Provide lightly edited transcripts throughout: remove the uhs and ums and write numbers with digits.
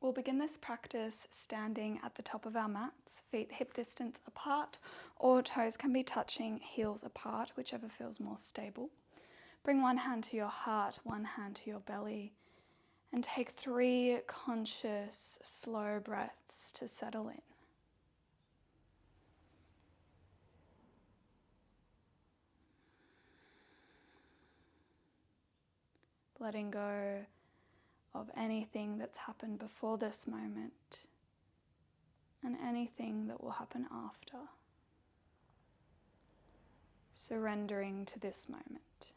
We'll begin this practice standing at the top of our mats, feet hip distance apart, or toes can be touching, heels apart, whichever feels more stable. Bring one hand to your heart, one hand to your belly, and take 3 conscious, slow breaths to settle in. Letting go of anything that's happened before this moment and anything that will happen after. Surrendering to this moment.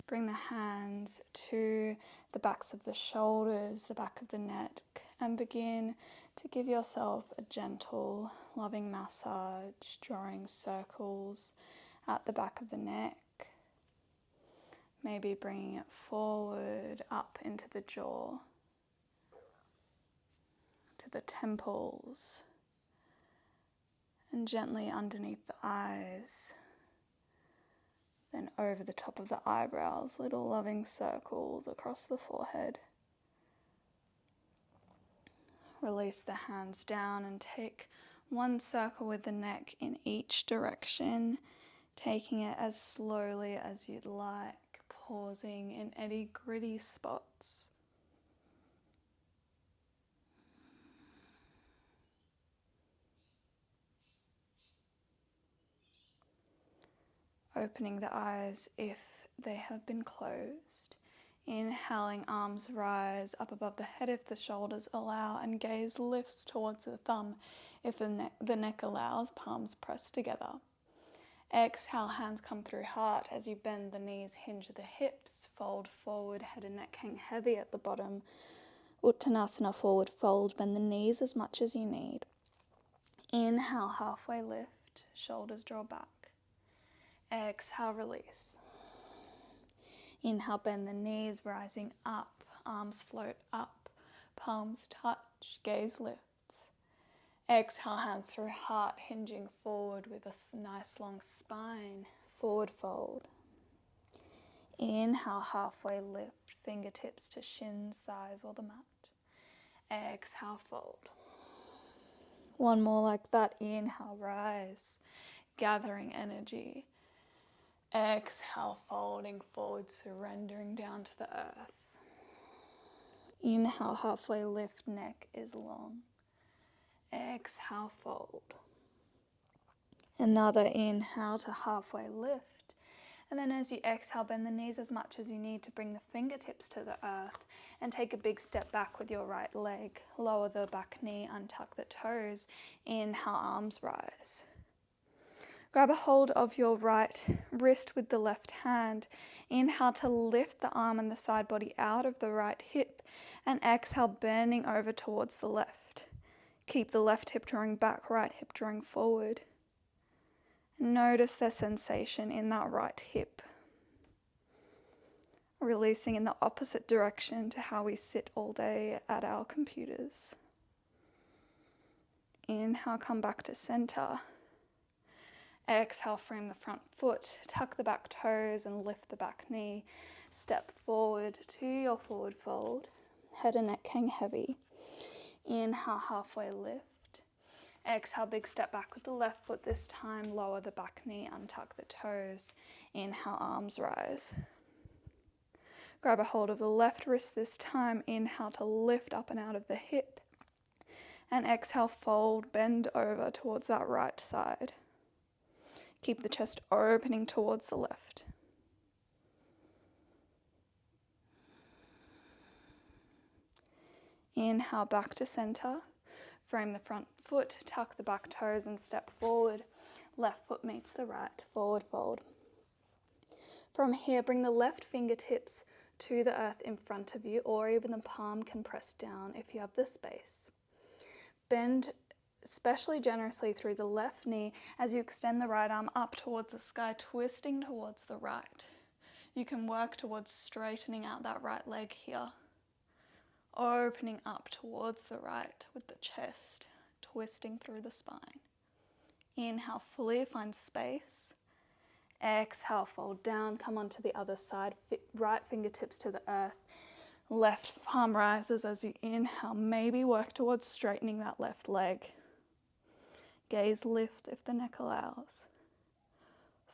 Bring the hands to the backs of the shoulders, the back of the neck, and begin to give yourself a gentle, loving massage, drawing circles at the back of the neck. Maybe bringing it forward, up into the jaw, to the temples, and gently underneath the eyes, then over the top of the eyebrows, little loving circles across the forehead. Release the hands down and take 1 circle with the neck in each direction, taking it as slowly as you'd like, pausing in any gritty spots. Opening the eyes if they have been closed. Inhaling, arms rise up above the head if the shoulders allow, and gaze lifts towards the thumb if the neck allows, palms pressed together. Exhale, hands come through heart as you bend the knees, hinge the hips, fold forward, head and neck hang heavy at the bottom. Uttanasana, forward fold, bend the knees as much as you need. Inhale, halfway lift, shoulders draw back. Exhale, release. Inhale, bend the knees, rising up, arms float up, palms touch, gaze lifts. Exhale, hands through heart, hinging forward with a nice long spine, forward fold. Inhale, halfway lift, fingertips to shins, thighs or the mat. Exhale, fold. One more like that. Inhale, rise, gathering energy. Exhale, folding forward, surrendering down to the earth. Inhale, halfway lift, neck is long. Exhale, fold. Another inhale to halfway lift. And then as you exhale, bend the knees as much as you need to bring the fingertips to the earth and take a big step back with your right leg. Lower the back knee, untuck the toes. Inhale, arms rise. Grab a hold of your right wrist with the left hand. Inhale to lift the arm and the side body out of the right hip, and exhale, bending over towards the left. Keep the left hip drawing back, right hip drawing forward. Notice the sensation in that right hip. Releasing in the opposite direction to how we sit all day at our computers. Inhale, come back to center. Exhale, frame the front foot, tuck the back toes and lift the back knee. Step forward to your forward fold. Head and neck hang heavy. Inhale, halfway lift. Exhale, big step back with the left foot this time. Lower the back knee, untuck the toes. Inhale, arms rise. Grab a hold of the left wrist this time. Inhale to lift up and out of the hip. And exhale, fold, bend over towards that right side. Keep the chest opening towards the left. Inhale, back to center. Frame the front foot, tuck the back toes and step forward. Left foot meets the right, forward fold. From here, bring the left fingertips to the earth in front of you, or even the palm can press down if you have the space. Bend especially generously through the left knee as you extend the right arm up towards the sky, twisting towards the right. You can work towards straightening out that right leg here. Opening up towards the right with the chest, twisting through the spine. Inhale fully, find space. Exhale, fold down, come onto the other side, right fingertips to the earth. Left palm rises as you inhale. Maybe work towards straightening that left leg. Gaze lift if the neck allows.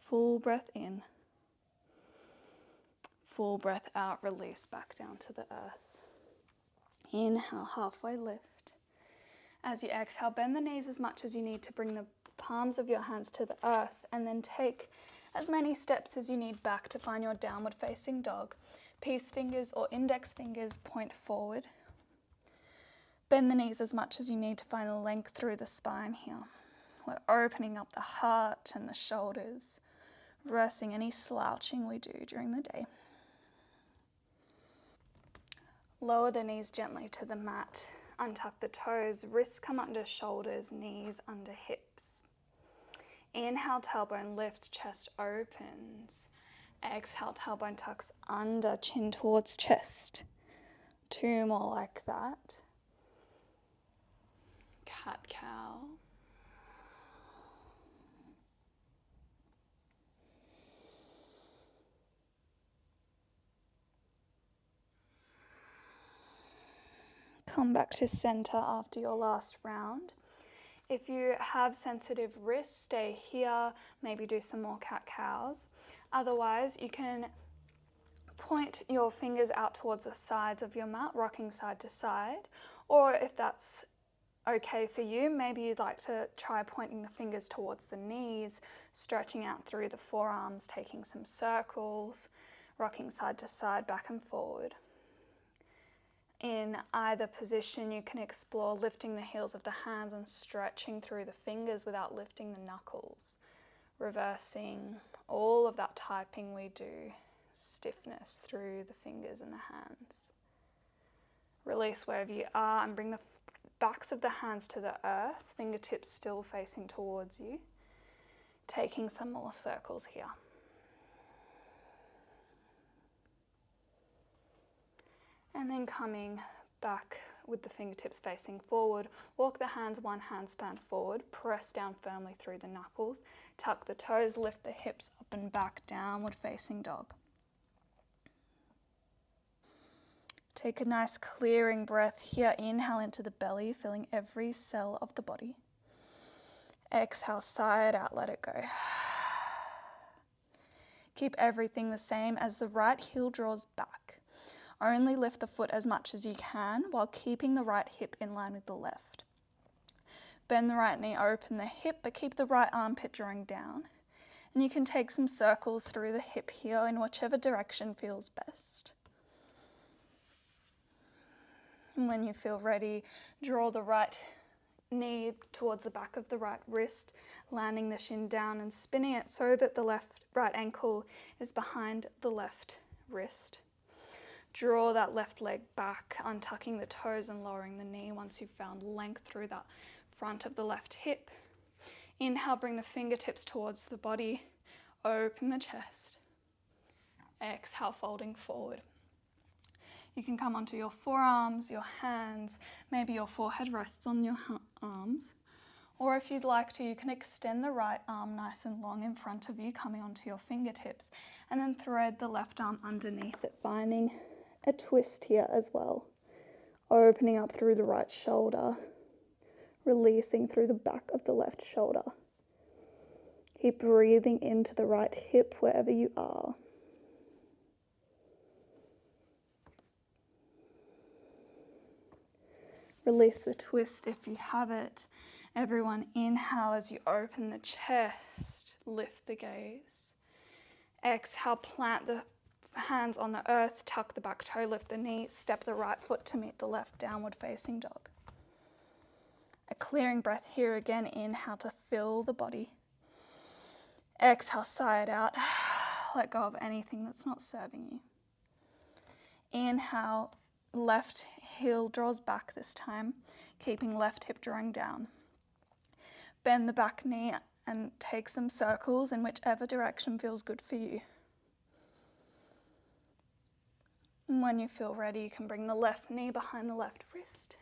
Full breath in. Full breath out, release back down to the earth. Inhale, halfway lift. As you exhale, bend the knees as much as you need to bring the palms of your hands to the earth, and then take as many steps as you need back to find your downward facing dog. Peace fingers or index fingers point forward. Bend the knees as much as you need to find length through the spine here. We're opening up the heart and the shoulders, reversing any slouching we do during the day. Lower the knees gently to the mat. Untuck the toes, wrists come under shoulders, knees under hips. Inhale, tailbone lifts, chest opens. Exhale, tailbone tucks under, chin towards chest. 2 more like that. Cat-cow. Come back to center after your last round. If you have sensitive wrists, stay here, maybe do some more cat-cows. Otherwise, you can point your fingers out towards the sides of your mat, rocking side to side. Or if that's okay for you, maybe you'd like to try pointing the fingers towards the knees, stretching out through the forearms, taking some circles, rocking side to side, back and forward. In either position, you can explore lifting the heels of the hands and stretching through the fingers without lifting the knuckles, reversing all of that typing we do, stiffness through the fingers and the hands. Release wherever you are and bring the backs of the hands to the earth, fingertips still facing towards you, taking some more circles here. And then coming back with the fingertips facing forward, walk the hands one handspan forward, press down firmly through the knuckles, tuck the toes, lift the hips up and back, downward facing dog. Take a nice clearing breath here. Inhale into the belly, filling every cell of the body. Exhale, side out, let it go. Keep everything the same as the right heel draws back. Only lift the foot as much as you can while keeping the right hip in line with the left. Bend the right knee, open the hip, but keep the right armpit drawing down. And you can take some circles through the hip here in whichever direction feels best. And when you feel ready, draw the right knee towards the back of the right wrist, landing the shin down and spinning it so that the right ankle is behind the left wrist. Draw that left leg back, untucking the toes and lowering the knee once you've found length through that front of the left hip. Inhale, bring the fingertips towards the body, open the chest. Exhale, folding forward. You can come onto your forearms, your hands, maybe your forehead rests on your arms. Or if you'd like to, you can extend the right arm nice and long in front of you, coming onto your fingertips, and then thread the left arm underneath it, finding a twist here as well. Opening up through the right shoulder, releasing through the back of the left shoulder. Keep breathing into the right hip wherever you are. Release the twist if you have it. Everyone inhale as you open the chest, lift the gaze. Exhale, plant the hands on the earth, tuck the back toe, lift the knee, step the right foot to meet the left, downward facing dog. A clearing breath here again, inhale to fill the body. Exhale, sigh it out. Let go of anything that's not serving you. Inhale, left heel draws back this time, keeping left hip drawing down. Bend the back knee and take some circles in whichever direction feels good for you. And when you feel ready, you can bring the left knee behind the left wrist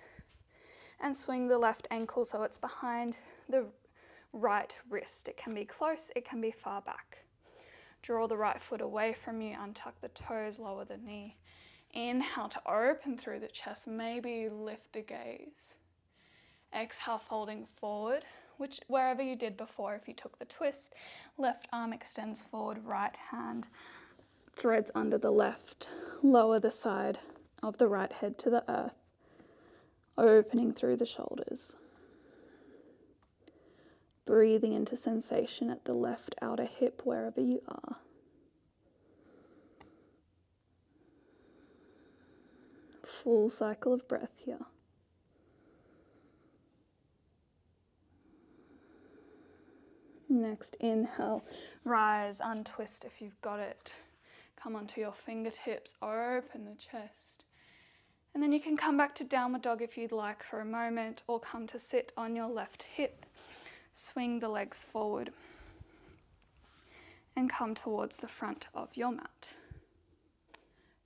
and swing the left ankle so it's behind the right wrist. It can be close, it can be far back. Draw the right foot away from you, untuck the toes, lower the knee. Inhale to open through the chest, maybe lift the gaze. Exhale, folding forward, wherever you did before. If you took the twist, left arm extends forward, right hand threads under the left. Lower the side of the right head to the earth, opening through the shoulders. Breathing into sensation at the left outer hip wherever you are. Full cycle of breath here. Next, inhale, rise, untwist if you've got it. Come onto your fingertips, open the chest. And then you can come back to downward dog if you'd like for a moment, or come to sit on your left hip. Swing the legs forward and come towards the front of your mat.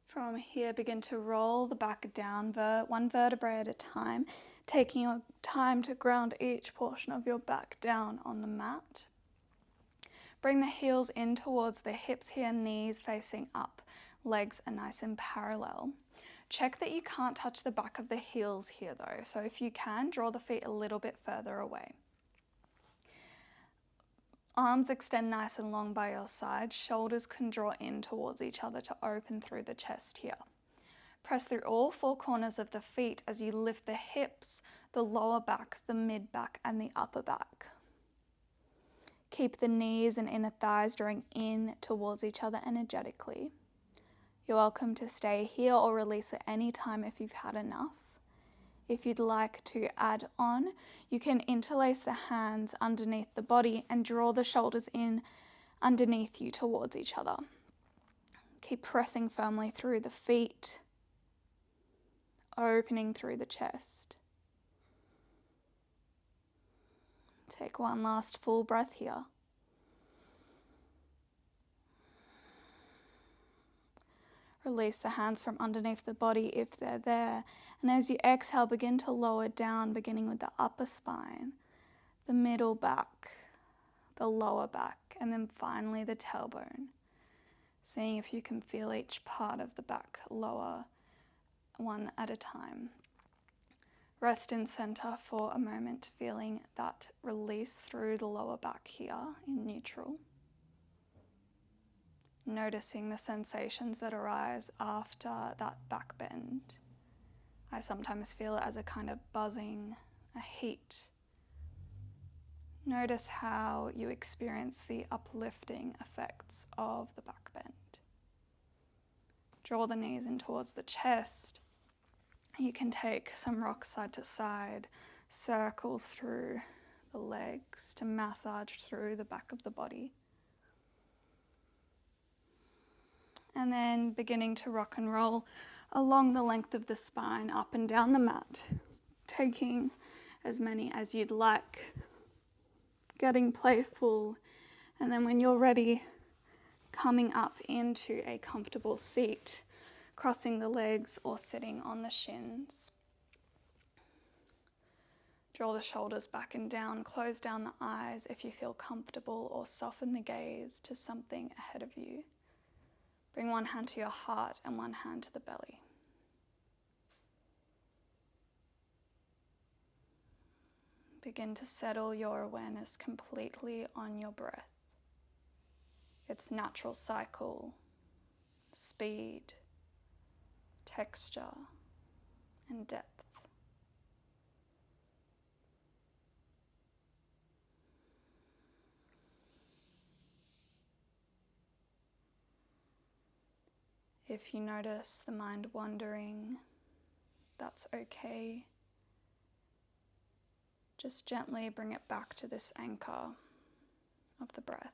From here, begin to roll the back down, one vertebrae at a time, taking your time to ground each portion of your back down on the mat. Bring the heels in towards the hips here, knees facing up, legs are nice and parallel. Check that you can't touch the back of the heels here though, so if you can, draw the feet a little bit further away. Arms extend nice and long by your side, shoulders can draw in towards each other to open through the chest here. Press through all four corners of the feet as you lift the hips, the lower back, the mid back and the upper back. Keep the knees and inner thighs drawing in towards each other energetically. You're welcome to stay here or release at any time if you've had enough. If you'd like to add on, you can interlace the hands underneath the body and draw the shoulders in underneath you towards each other. Keep pressing firmly through the feet, opening through the chest. Take one last full breath here. Release the hands from underneath the body if they're there. And as you exhale, begin to lower down, beginning with the upper spine, the middle back, the lower back, and then finally the tailbone. Seeing if you can feel each part of the back lower, one at a time. Rest in center for a moment, feeling that release through the lower back here in neutral. Noticing the sensations that arise after that back bend. I sometimes feel it as a kind of buzzing, a heat. Notice how you experience the uplifting effects of the back bend. Draw the knees in towards the chest. You can take some rocks side to side, circles through the legs to massage through the back of the body. And then beginning to rock and roll along the length of the spine, up and down the mat, taking as many as you'd like, getting playful, and then when you're ready, coming up into a comfortable seat, crossing the legs or sitting on the shins. Draw the shoulders back and down, close down the eyes if you feel comfortable, or soften the gaze to something ahead of you. Bring one hand to your heart and one hand to the belly. Begin to settle your awareness completely on your breath, its natural cycle, speed, texture, and depth. If you notice the mind wandering, that's okay. Just gently bring it back to this anchor of the breath.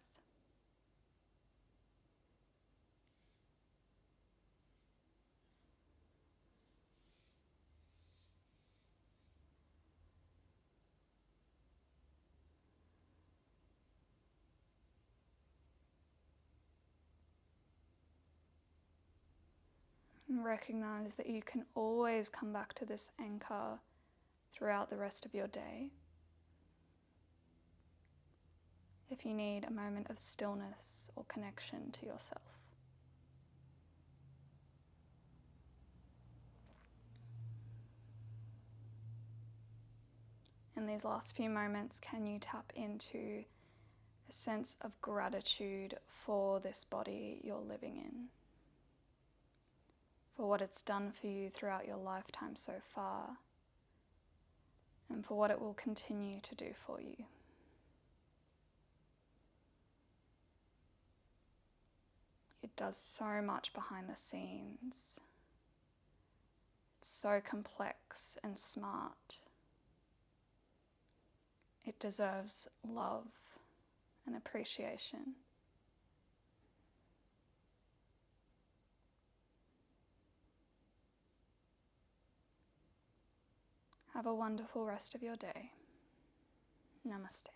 And recognize that you can always come back to this anchor throughout the rest of your day. if you need a moment of stillness or connection to yourself. In these last few moments, can you tap into a sense of gratitude for this body you're living in, for what it's done for you throughout your lifetime so far, and for what it will continue to do for you. It does so much behind the scenes. It's so complex and smart. It deserves love and appreciation. Have a wonderful rest of your day. Namaste.